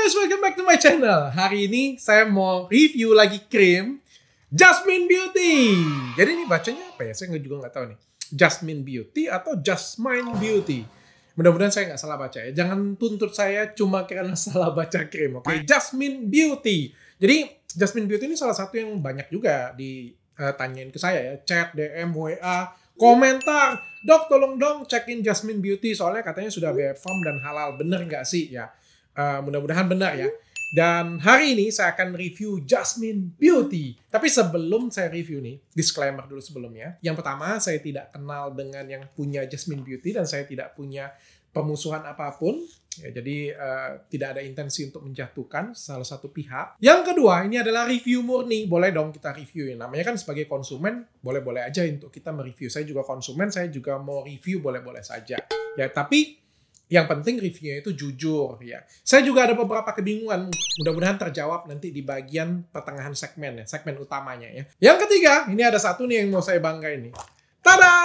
guys, welcome back to my channel. Hari ini saya mau review lagi krim Jasmine Beauty. Jadi ini bacanya apa ya? Saya juga nggak tahu nih. Jasmine Beauty atau Jasmine Beauty. Mudah-mudahan saya nggak salah baca ya. Jangan tuntut saya cuma karena salah baca krim. Oke, Jasmine Beauty. Jadi Jasmine Beauty ini salah satu yang banyak juga ditanyain ke saya ya. Chat, DM, WA, komentar. Dok, tolong dong cekin Jasmine Beauty. Soalnya katanya sudah BFOM dan halal. Bener nggak sih ya? Mudah-mudahan benar ya. Dan hari ini saya akan review Jasmine Beauty. Tapi sebelum saya review nih, disclaimer dulu sebelumnya. Yang pertama, saya tidak kenal dengan yang punya Jasmine Beauty dan saya tidak punya pemusuhan apapun. Ya, jadi tidak ada intensi untuk menjatuhkan salah satu pihak. Yang kedua, ini adalah review murni. Boleh dong kita reviewin. Namanya kan sebagai konsumen, boleh-boleh aja untuk kita mereview. Saya juga konsumen, saya juga mau review boleh-boleh saja. Ya, tapi yang penting reviewnya itu jujur ya. Saya juga ada beberapa kebingungan. Mudah-mudahan terjawab nanti di bagian pertengahan segmen ya, segmen utamanya ya. Yang ketiga, ini ada satu nih yang mau saya bangga ini. Tada!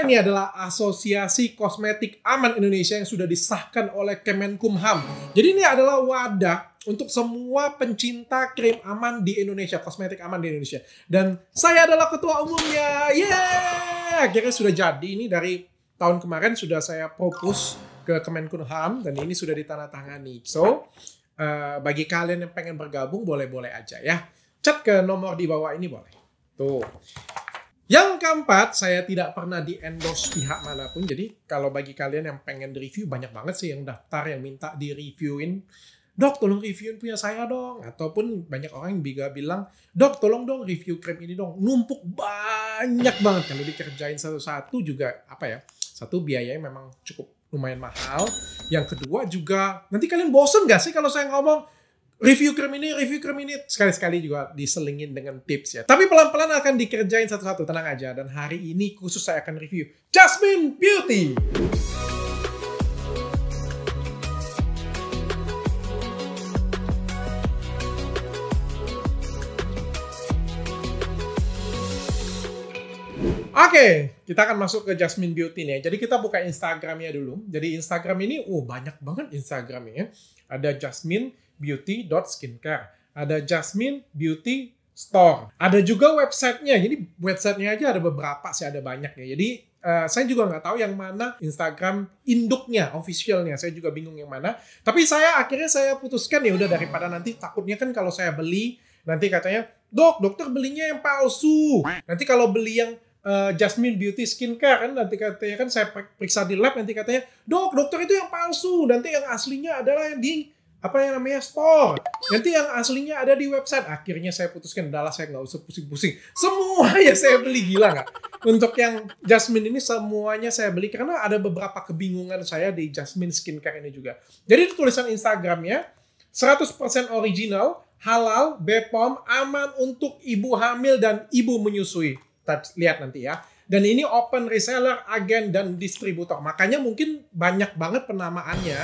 Ini adalah Asosiasi Kosmetik Aman Indonesia yang sudah disahkan oleh Kemenkumham. Jadi ini adalah wadah untuk semua pencinta krim aman di Indonesia, kosmetik aman di Indonesia. Dan saya adalah ketua umumnya. Yeay! Akhirnya sudah jadi. Ini dari tahun kemarin sudah saya propose ke Kemenkumham dan ini sudah ditandatangani. So, bagi kalian yang pengen bergabung boleh-boleh aja ya. Chat ke nomor di bawah ini boleh. Tuh. Yang keempat, saya tidak pernah di-endorse pihak manapun. Jadi, kalau bagi kalian yang pengen di-review, banyak banget sih yang daftar yang minta di-reviewin. Dok, tolong reviewin punya saya dong. Ataupun banyak orang yang juga bilang, Dok, tolong dong review krim ini dong. Numpuk banyak banget. Kalau dikerjain satu-satu juga, apa ya, satu biayanya memang cukup lumayan mahal. Yang kedua juga, nanti kalian bosen gak sih kalau saya ngomong review krim ini, sekali-sekali juga diselingin dengan tips ya. Tapi pelan-pelan akan dikerjain satu-satu, tenang aja. Dan hari ini khusus saya akan review Jasmine Beauty. Oke, kita akan masuk ke Jasmine Beauty nih. Jadi kita buka Instagramnya dulu. Jadi Instagram ini, banyak banget Instagramnya. Ada jasminebeauty.skincare. Ada Jasmine Beauty Store. Ada juga websitenya. Jadi websitenya aja ada beberapa sih, ada banyak ya. Jadi saya juga nggak tahu yang mana Instagram induknya, officialnya. Saya juga bingung yang mana. Tapi akhirnya saya putuskan ya udah, daripada nanti takutnya kan kalau saya beli, nanti katanya, dokter belinya yang palsu. Nanti kalau beli yang Jasmine Beauty Skincare kan nanti katanya kan saya periksa di lab, nanti katanya dokter itu yang palsu, nanti yang aslinya adalah yang di store, nanti yang aslinya ada di website. Akhirnya saya putuskan adalah saya nggak usah pusing-pusing, semua ya saya beli. Gila nggak? Untuk yang Jasmine ini semuanya saya beli karena ada beberapa kebingungan saya di Jasmine Skincare ini juga. Jadi tulisan Instagramnya 100% original, halal, BPOM, aman untuk ibu hamil dan ibu menyusui. Lihat nanti ya. Dan ini open reseller, agen, dan distributor. Makanya mungkin banyak banget penamaannya.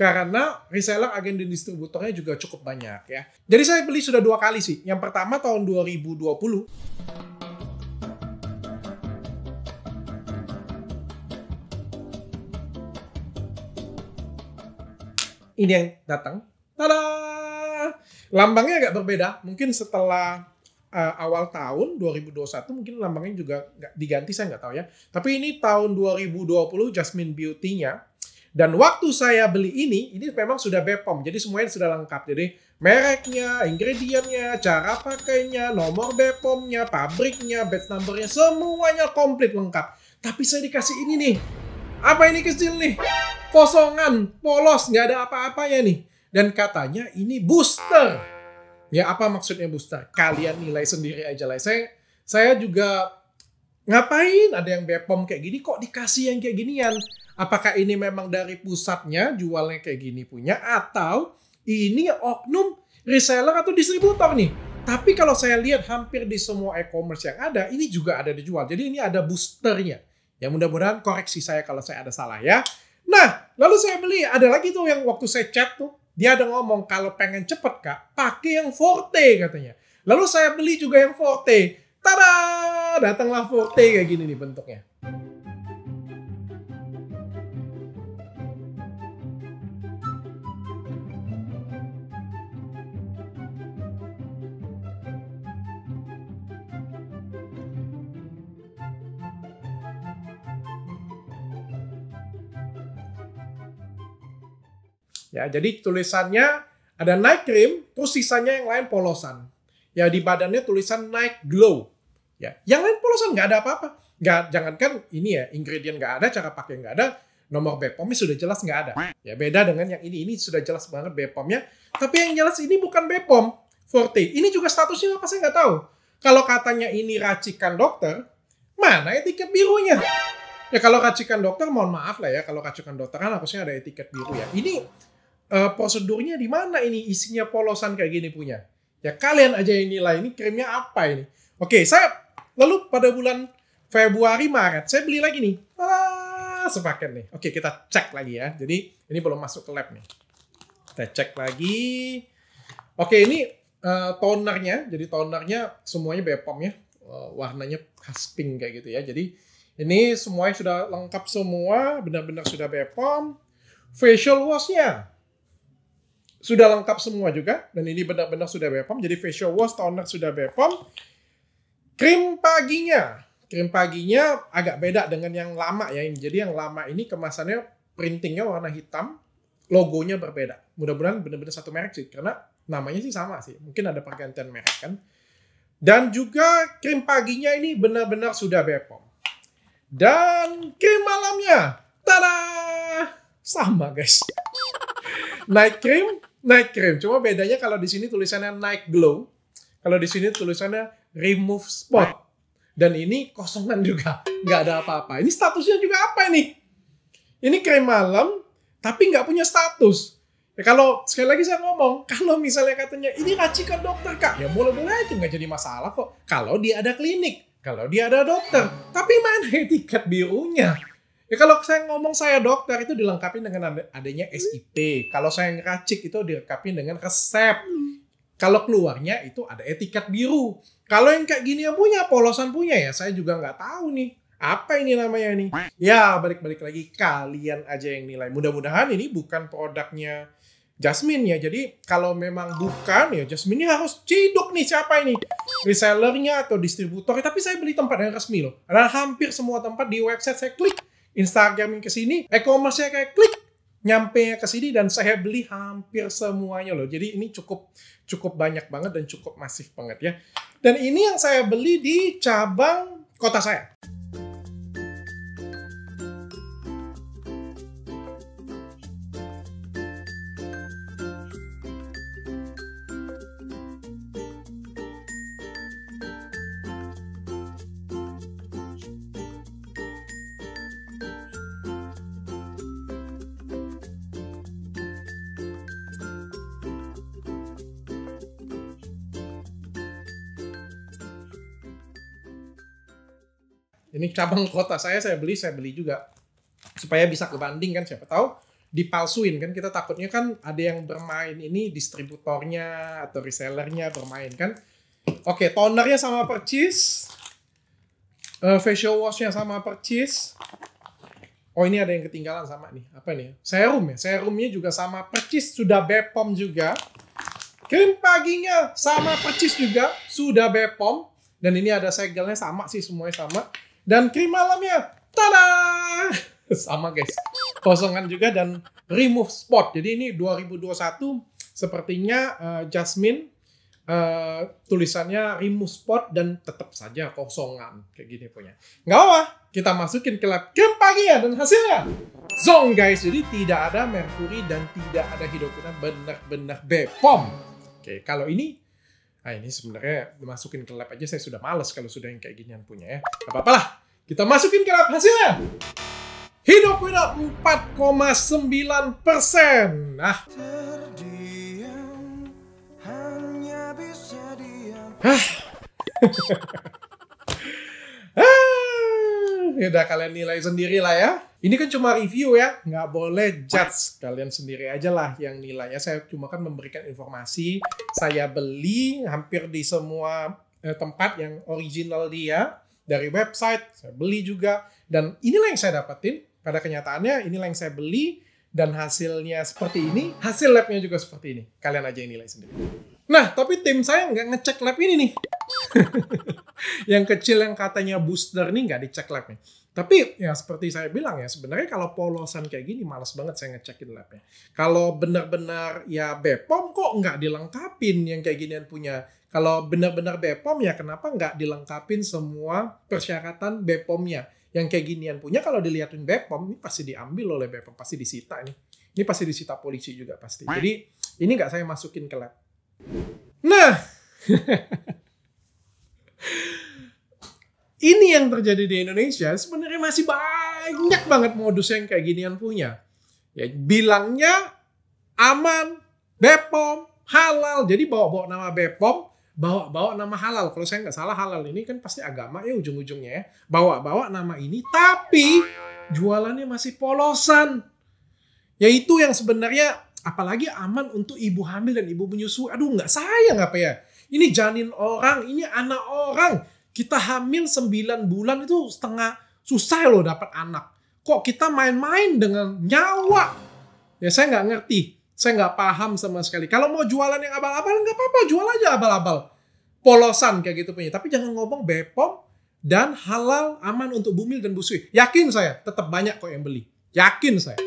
Karena reseller, agen, dan distributornya juga cukup banyak ya. Jadi saya beli sudah 2 kali sih. Yang pertama tahun 2020. Ini yang datang. Tada! Lambangnya agak berbeda. Mungkin setelah awal tahun 2021 mungkin lambangnya juga nggak diganti, saya nggak tahu ya. Tapi ini tahun 2020 Jasmine Beauty-nya. Dan waktu saya beli ini memang sudah BPOM. Jadi semuanya sudah lengkap. Jadi mereknya, ingredientnya, cara pakainya, nomor BPOM-nya, pabriknya, batch number-nya, semuanya komplit lengkap. Tapi saya dikasih ini nih. Apa ini kecil nih? Kosongan, polos, nggak ada apa-apanya nih. Dan katanya ini booster. Ya, apa maksudnya booster? Kalian nilai sendiri aja lah. Saya juga ngapain ada yang BPOM kayak gini kok dikasih yang kayak ginian? Apakah ini memang dari pusatnya jualnya kayak gini punya, atau ini oknum reseller atau distributor nih? Tapi kalau saya lihat hampir di semua e-commerce yang ada, ini juga ada dijual. Jadi ini ada boosternya. Ya mudah-mudahan koreksi saya kalau saya ada salah ya. Nah, lalu saya beli, ada lagi tuh yang waktu saya chat tuh, dia ada ngomong kalau pengen cepet kak, pakai yang Forte katanya. Lalu saya beli juga yang Forte. Tada! Datanglah Forte kayak gini nih bentuknya. Ya, jadi tulisannya ada night cream, terus sisanya yang lain polosan. Ya, di badannya tulisan night glow. Ya, yang lain polosan, nggak ada apa-apa. Jangankan ini ya, ingredient nggak ada, cara pakai nggak ada, nomor BPOM-nya sudah jelas nggak ada. Ya, beda dengan yang ini sudah jelas banget BPOM-nya. Tapi yang jelas ini bukan BPOM Forte. Ini juga statusnya apa saya nggak tahu. Kalau katanya ini racikan dokter, mana etiket birunya? Ya kalau racikan dokter, mohon maaf lah ya, kalau racikan dokter kan harusnya ada etiket biru ya. Ini prosedurnya di mana ini isinya polosan kayak gini punya? Ya kalian aja yang nilai ini krimnya apa ini. Oke, saya lalu pada bulan Februari Maret saya beli lagi nih. Sepaket nih. Oke, kita cek lagi ya. Jadi ini belum masuk ke lab nih. Kita cek lagi. Oke, ini tonernya. Jadi tonernya semuanya BPOM ya. Warnanya khas pink kayak gitu ya. Jadi ini semuanya sudah lengkap semua, benar-benar sudah BPOM. Facial wash-nya sudah lengkap semua juga, dan ini benar-benar sudah BPOM. Jadi facial wash, toner sudah BPOM. Krim paginya agak beda dengan yang lama ya. Jadi yang lama ini kemasannya printingnya warna hitam, logonya berbeda. Mudah-mudahan benar-benar satu merek sih, karena namanya sih sama sih. Mungkin ada pergantian merek kan. Dan juga krim paginya ini benar-benar sudah BPOM. Dan krim malamnya, tada! Sama guys. Night cream. Cuma bedanya kalau di sini tulisannya night glow, kalau di sini tulisannya remove spot. Dan ini kosongan juga, nggak ada apa-apa. Ini statusnya juga apa ini? Ini krim malam, tapi nggak punya status. Ya, kalau sekali lagi saya ngomong, kalau misalnya katanya ini racikan dokter kak, ya boleh-boleh aja, nggak jadi masalah kok. Kalau dia ada klinik, kalau dia ada dokter, tapi mana etiket birunya? Ya kalau saya ngomong saya dokter itu dilengkapi dengan adanya SIP. Kalau saya ngeracik itu dilengkapi dengan resep. Kalau keluarnya itu ada etiket biru. Kalau yang kayak gini yang punya, polosan punya ya, saya juga nggak tahu nih. Apa ini namanya nih? Ya balik-balik lagi kalian aja yang nilai. Mudah-mudahan ini bukan produknya Jasmine ya. Jadi kalau memang bukan ya Jasmine ini harus ciduk nih siapa ini? Resellernya atau distributor. Tapi saya beli tempat yang resmi loh. Karena hampir semua tempat di website saya klik. Instagram yang kesini, e-commerce-nya kayak klik. Nyampe ke sini dan saya beli hampir semuanya loh. Jadi ini cukup banyak banget dan cukup masif banget ya. Dan ini yang saya beli di cabang kota saya. Ini cabang kota saya beli juga. Supaya bisa kebanding kan, siapa tahu dipalsuin kan, kita takutnya kan ada yang bermain ini distributornya atau resellernya bermain kan. Oke, tonernya sama percis. Facial washnya sama percis. Oh ini ada yang ketinggalan sama nih, apa nih? Serum ya, serumnya juga sama percis, sudah BPOM juga. Krim paginya sama percis juga, sudah BPOM. Dan ini ada segelnya sama sih, semuanya sama. Dan krim malamnya, tada! Sama guys, kosongan juga dan remove spot. Jadi ini 2021 sepertinya Jasmine tulisannya remove spot dan tetap saja kosongan. Kayak gini punya. Nggak apa, kita masukin ke lab krim pagi ya dan hasilnya zong guys. Jadi tidak ada merkuri dan tidak ada hidroquinone, benar-benar BPOM. Oke, kalau ini ini sebenarnya dimasukin ke lab aja saya sudah males kalau sudah yang kayak ginian punya ya. Gak apa-apa lah. Kita masukin ke lab hasilnya. Hidroquinone 4,9%. Nah. Terdiam, hanya bisa diam. Ya udah kalian nilai sendiri lah ya. Ini kan cuma review ya, nggak boleh judge. Kalian sendiri aja lah yang nilainya. Saya cuma kan memberikan informasi. Saya beli hampir di semua tempat yang original dia. Dari website, saya beli juga. Dan inilah yang saya dapetin. Pada kenyataannya inilah yang saya beli. Dan hasilnya seperti ini. Hasil labnya juga seperti ini. Kalian aja yang nilai sendiri. Nah, tapi tim saya nggak ngecek lab ini nih. Yang kecil yang katanya booster nih nggak dicek labnya. Tapi ya seperti saya bilang ya, sebenarnya kalau polosan kayak gini males banget saya ngecekin labnya. Kalau benar-benar ya BPOM kok nggak dilengkapin yang kayak ginian punya. Kalau benar-benar BPOM ya kenapa nggak dilengkapin semua persyaratan BPOM-nya. Yang kayak ginian punya kalau dilihatin BPOM, ini pasti diambil oleh BPOM, pasti disita nih. Ini pasti disita polisi juga pasti. Jadi ini nggak saya masukin ke lab. Nah, ini yang terjadi di Indonesia sebenarnya masih banyak banget modus yang kayak ginian punya. Ya, bilangnya aman, BPOM, halal. Jadi bawa-bawa nama BPOM, bawa-bawa nama halal. Kalau saya nggak salah halal ini kan pasti agama ya ujung-ujungnya ya. Bawa-bawa nama ini, tapi jualannya masih polosan. Yaitu yang sebenarnya apalagi aman untuk ibu hamil dan ibu menyusui. Aduh nggak sayang apa ya. Ini janin orang, ini anak orang. Kita hamil 9 bulan itu setengah susah loh dapat anak. Kok kita main-main dengan nyawa? Ya saya nggak ngerti. Saya nggak paham sama sekali. Kalau mau jualan yang abal-abal nggak apa-apa. Jual aja abal-abal. Polosan kayak gitu punya. Tapi jangan ngomong BPOM dan halal aman untuk bumil dan busui. Yakin saya tetap banyak kok yang beli. Yakin saya.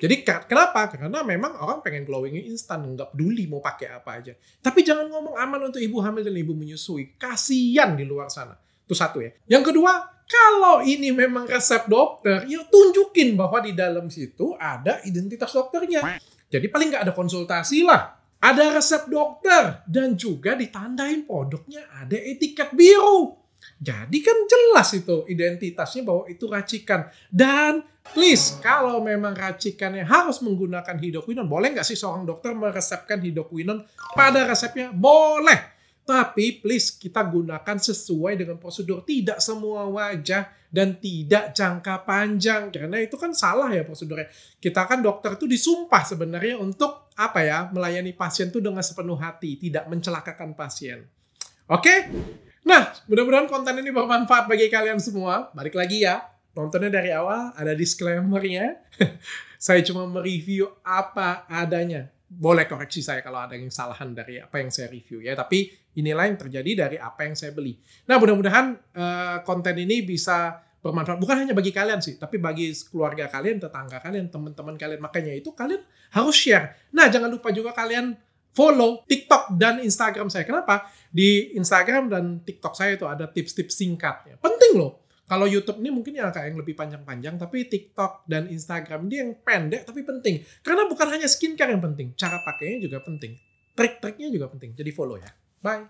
Jadi kenapa? Karena memang orang pengen glowing instan, nggak peduli mau pakai apa aja. Tapi jangan ngomong aman untuk ibu hamil dan ibu menyusui. Kasian di luar sana. Itu satu ya. Yang kedua, kalau ini memang resep dokter, ya tunjukin bahwa di dalam situ ada identitas dokternya. Jadi paling nggak ada konsultasi lah. Ada resep dokter dan juga ditandain produknya ada etiket biru. Jadi kan jelas itu identitasnya bahwa itu racikan. Dan please, kalau memang racikannya harus menggunakan hidroquinon, boleh nggak sih seorang dokter meresepkan hidroquinon pada resepnya? Boleh. Tapi please kita gunakan sesuai dengan prosedur. Tidak semua wajah dan tidak jangka panjang. Karena itu kan salah ya prosedurnya. Kita kan dokter itu disumpah sebenarnya untuk apa ya, melayani pasien itu dengan sepenuh hati. Tidak mencelakakan pasien. Oke? Nah, mudah-mudahan konten ini bermanfaat bagi kalian semua. Balik lagi ya, nontonnya dari awal, ada disclaimer-nya. Saya cuma mereview apa adanya. Boleh koreksi saya kalau ada yang kesalahan dari apa yang saya review ya. Tapi inilah yang terjadi dari apa yang saya beli. Nah, mudah-mudahan konten ini bisa bermanfaat. Bukan hanya bagi kalian sih, tapi bagi keluarga kalian, tetangga kalian, teman-teman kalian. Makanya itu kalian harus share. Nah, jangan lupa juga kalian follow TikTok dan Instagram saya. Kenapa? Di Instagram dan TikTok saya itu ada tips-tips singkatnya. Penting loh. Kalau YouTube ini mungkin yang agak yang lebih panjang-panjang, tapi TikTok dan Instagram ini yang pendek tapi penting. Karena bukan hanya skincare yang penting, cara pakainya juga penting. Trik-triknya juga penting. Jadi follow ya. Bye.